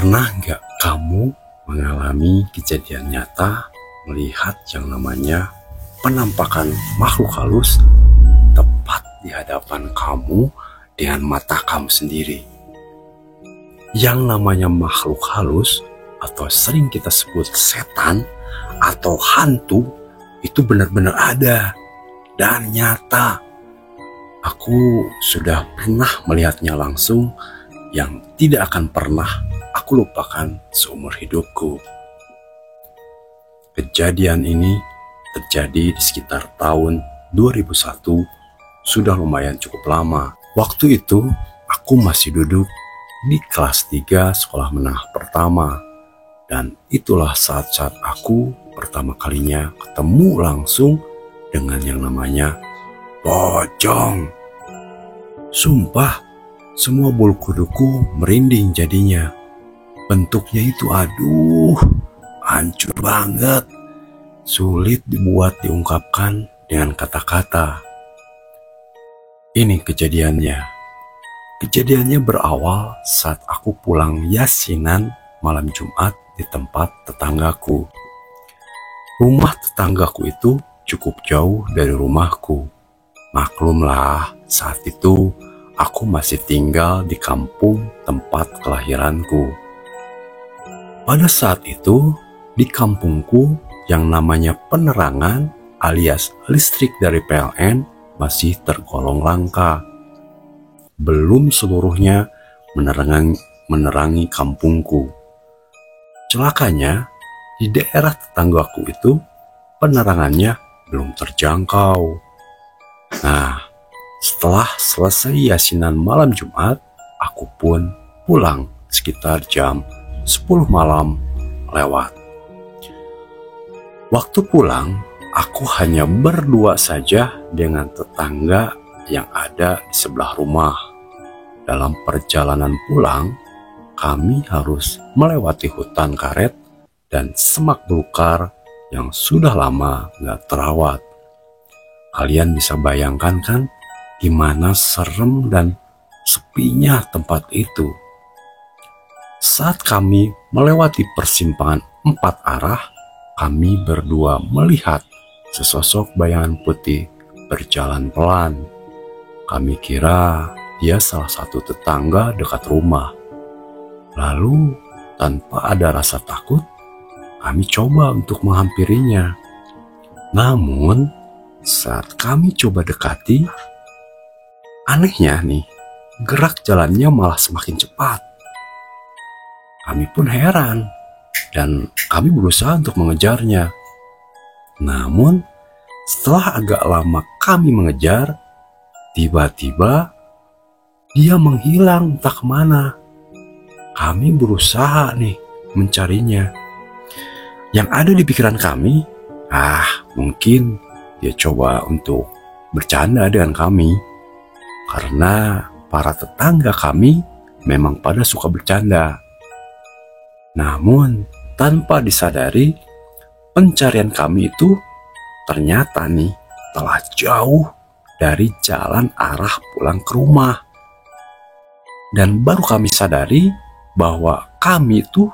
Pernah nggak kamu mengalami kejadian nyata melihat yang namanya penampakan makhluk halus tepat di hadapan kamu dengan mata kamu sendiri? Yang namanya makhluk halus atau sering kita sebut setan atau hantu itu benar-benar ada dan nyata. Aku sudah pernah melihatnya langsung yang tidak akan pernah aku lupakan seumur hidupku. Kejadian ini terjadi di sekitar tahun 2001, sudah lumayan cukup lama. Waktu itu aku masih duduk di kelas 3 sekolah menengah pertama, dan itulah saat-saat aku pertama kalinya ketemu langsung dengan yang namanya pocong. Sumpah, semua bulu kuduku merinding jadinya. Bentuknya itu aduh, hancur banget. Sulit dibuat diungkapkan dengan kata-kata. Ini kejadiannya. Kejadiannya berawal saat aku pulang yasinan malam Jumat di tempat tetanggaku. Rumah tetanggaku itu cukup jauh dari rumahku. Maklumlah, saat itu aku masih tinggal di kampung tempat kelahiranku. Pada saat itu, di kampungku yang namanya penerangan alias listrik dari PLN masih tergolong langka. Belum seluruhnya menerangi kampungku. Celakanya, di daerah tetanggaku itu penerangannya belum terjangkau. Nah, setelah selesai yasinan malam Jumat, aku pun pulang sekitar jam 10 malam lewat. Waktu pulang, aku hanya berdua saja dengan tetangga yang ada di sebelah rumah. Dalam perjalanan pulang, kami harus melewati hutan karet dan semak belukar yang sudah lama gak terawat. Kalian bisa bayangkan kan gimana serem dan sepinya tempat itu. Saat kami melewati persimpangan 4 arah, kami berdua melihat sesosok bayangan putih berjalan pelan. Kami kira dia salah satu tetangga dekat rumah. Lalu, tanpa ada rasa takut, kami coba untuk menghampirinya. Namun, saat kami coba dekati, anehnya nih, gerak jalannya malah semakin cepat. Kami pun heran, dan kami berusaha untuk mengejarnya. Namun, setelah agak lama kami mengejar, tiba-tiba dia menghilang entah kemana. Kami berusaha nih mencarinya. Yang ada di pikiran kami, mungkin dia coba untuk bercanda dengan kami. Karena para tetangga kami memang pada suka bercanda. Namun, tanpa disadari, pencarian kami itu ternyata nih telah jauh dari jalan arah pulang ke rumah. Dan baru kami sadari bahwa kami itu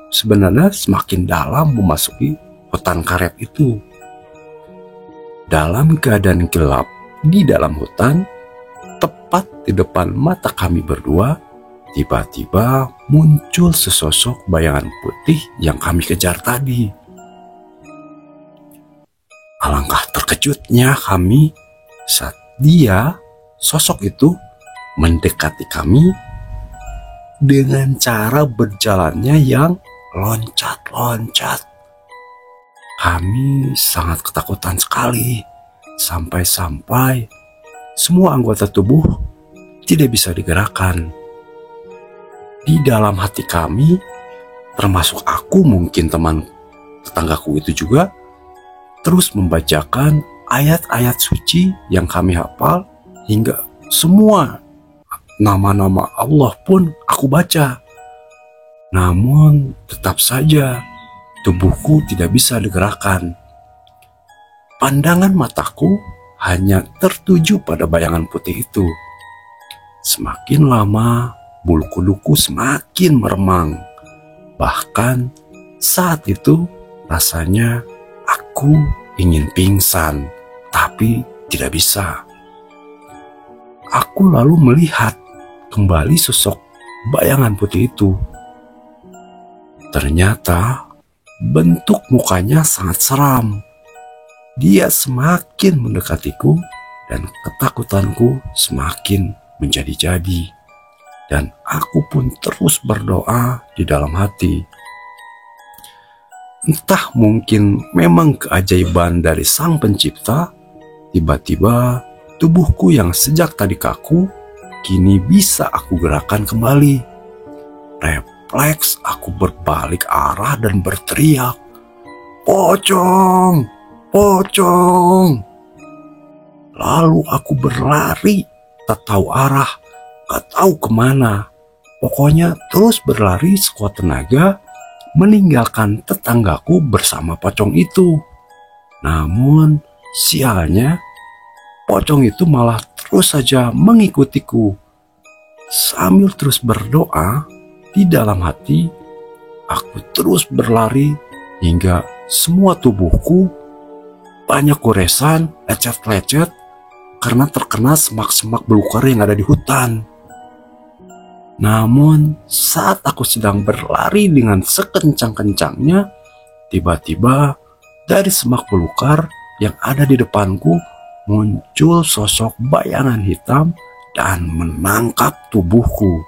sebenarnya semakin dalam memasuki hutan karet itu. Dalam keadaan gelap di dalam hutan, tepat di depan mata kami berdua, tiba-tiba muncul sesosok bayangan putih yang kami kejar tadi. Alangkah terkejutnya kami saat sosok itu mendekati kami dengan cara berjalannya yang loncat-loncat. Kami sangat ketakutan sekali, sampai-sampai semua anggota tubuh tidak bisa digerakkan. Di dalam hati kami, termasuk aku, mungkin teman tetanggaku itu juga, terus membacakan ayat-ayat suci yang kami hafal, hingga semua nama-nama Allah pun aku baca. Namun tetap saja tubuhku tidak bisa digerakkan. Pandangan mataku hanya tertuju pada bayangan putih itu. Semakin lama, bulu kuduku semakin meremang. Bahkan saat itu rasanya aku ingin pingsan, tapi tidak bisa. Aku lalu melihat kembali sosok bayangan putih itu. Ternyata bentuk mukanya sangat seram. Dia semakin mendekatiku dan ketakutanku semakin menjadi-jadi. Dan aku pun terus berdoa di dalam hati. Entah mungkin memang keajaiban dari Sang Pencipta, tiba-tiba tubuhku yang sejak tadi kaku, kini bisa aku gerakan kembali. Refleks aku berbalik arah dan berteriak, "Pocong! Pocong!" Lalu aku berlari, tak tahu arah, tak tahu kemana. Pokoknya terus berlari sekuat tenaga, meninggalkan tetanggaku bersama pocong itu. Namun sialnya, pocong itu malah terus saja mengikutiku. Sambil terus berdoa di dalam hati, aku terus berlari hingga semua tubuhku banyak goresan, lecet-lecet karena terkena semak-semak belukar yang ada di hutan. Namun saat aku sedang berlari dengan sekencang-kencangnya, tiba-tiba dari semak belukar yang ada di depanku muncul sosok bayangan hitam dan menangkap tubuhku.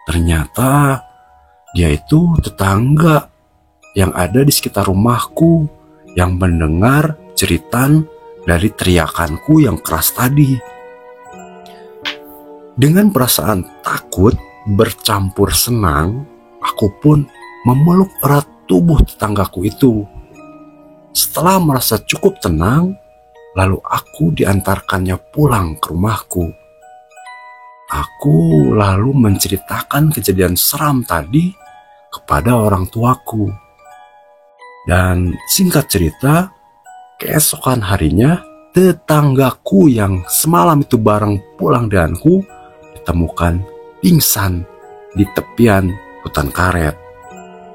Ternyata dia itu tetangga yang ada di sekitar rumahku yang mendengar jeritan dari teriakanku yang keras tadi. Dengan perasaan takut bercampur senang, aku pun memeluk erat tubuh tetanggaku itu. Setelah merasa cukup tenang, lalu aku diantarkannya pulang ke rumahku. Aku lalu menceritakan kejadian seram tadi kepada orang tuaku. Dan singkat cerita, keesokan harinya tetanggaku yang semalam itu bareng pulang denganku ditemukan pingsan di tepian hutan karet.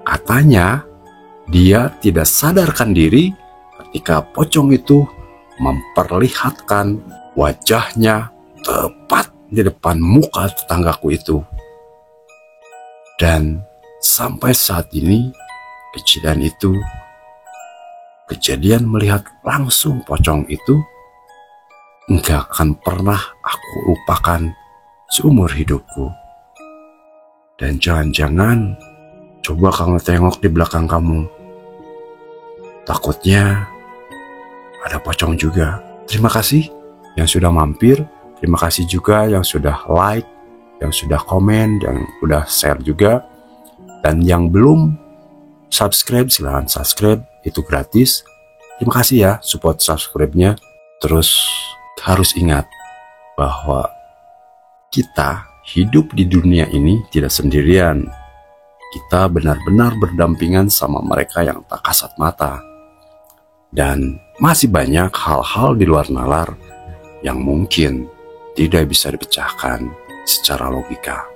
Katanya dia tidak sadarkan diri ketika pocong itu memperlihatkan wajahnya tepat di depan muka tetanggaku itu. Dan sampai saat ini kejadian melihat langsung pocong itu enggak akan pernah aku lupakan seumur hidupku. Dan jangan-jangan coba kamu tengok di belakang kamu. Takutnya ada pocong juga. Terima kasih yang sudah mampir. Terima kasih juga yang sudah like, yang sudah komen, yang sudah share juga. Dan yang belum subscribe, silahkan subscribe, itu gratis. Terima kasih ya support subscribe-nya. Terus harus ingat bahwa kita hidup di dunia ini tidak sendirian. Kita benar-benar berdampingan sama mereka yang tak kasat mata. Dan masih banyak hal-hal di luar nalar yang mungkin tidak bisa dipecahkan secara logika.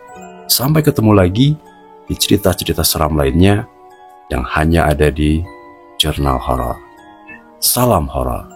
Sampai ketemu lagi di cerita-cerita seram lainnya yang hanya ada di Jurnal Horor. Salam horor.